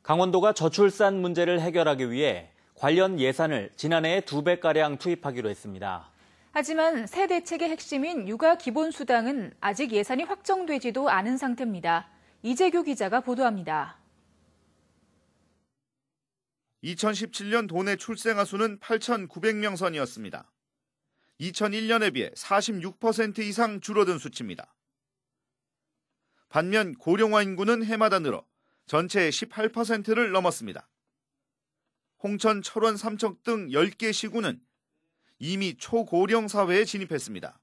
강원도가 저출산 문제를 해결하기 위해 관련 예산을 지난해에 2배가량 투입하기로 했습니다. 하지만 새 대책의 핵심인 육아 기본수당은 아직 예산이 확정되지도 않은 상태입니다. 이재규 기자가 보도합니다. 2017년 도내 출생아 수는 8,900명 선이었습니다. 2001년에 비해 46% 이상 줄어든 수치입니다. 반면 고령화 인구는 해마다 늘어 전체의 18%를 넘었습니다. 홍천, 철원, 삼척 등 10개 시군은 이미 초고령 사회에 진입했습니다.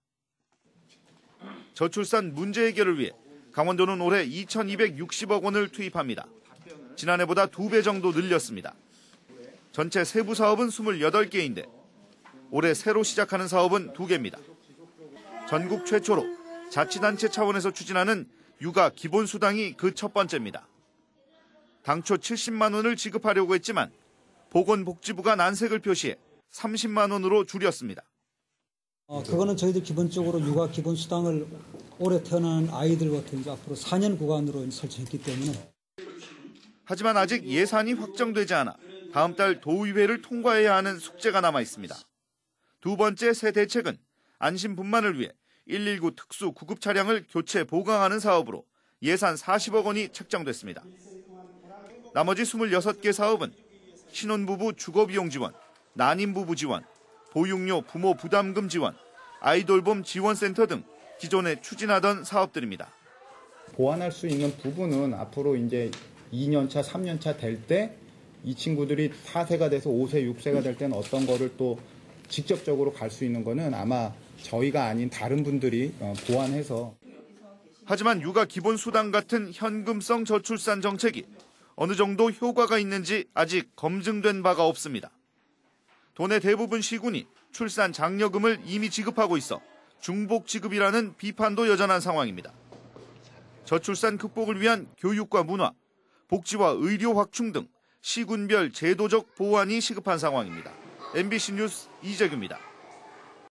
저출산 문제 해결을 위해 강원도는 올해 2,260억 원을 투입합니다. 지난해보다 2배 정도 늘렸습니다. 전체 세부 사업은 28개인데 올해 새로 시작하는 사업은 2개입니다. 전국 최초로 자치단체 차원에서 추진하는 육아 기본수당이 그 첫 번째입니다. 당초 70만 원을 지급하려고 했지만 보건복지부가 난색을 표시해 30만 원으로 줄였습니다. 그거는 저희들 기본적으로 육아 기본수당을 올해 태어난 아이들 같은 이제 앞으로 4년 구간으로 설정했기 때문에. 하지만 아직 예산이 확정되지 않아 다음 달 도의회를 통과해야 하는 숙제가 남아 있습니다. 두 번째 새 대책은 안심분만을 위해 119 특수 구급 차량을 교체 보강하는 사업으로 예산 40억 원이 책정됐습니다. 나머지 26개 사업은 신혼부부 주거비용 지원, 난임부부 지원, 보육료 부모 부담금 지원, 아이돌봄 지원센터 등 기존에 추진하던 사업들입니다. 보완할 수 있는 부분은 앞으로 이제 2년차, 3년차 될 때 이 친구들이 4세가 돼서 5세, 6세가 될 때는 어떤 거를 또 직접적으로 갈 수 있는 거는 아마 저희가 아닌 다른 분들이 보완해서. 하지만 육아 기본수당 같은 현금성 저출산 정책이 어느 정도 효과가 있는지 아직 검증된 바가 없습니다. 도내 대부분 시군이 출산 장려금을 이미 지급하고 있어 중복 지급이라는 비판도 여전한 상황입니다. 저출산 극복을 위한 교육과 문화, 복지와 의료 확충 등 시군별 제도적 보완이 시급한 상황입니다. MBC 뉴스 이재규입니다.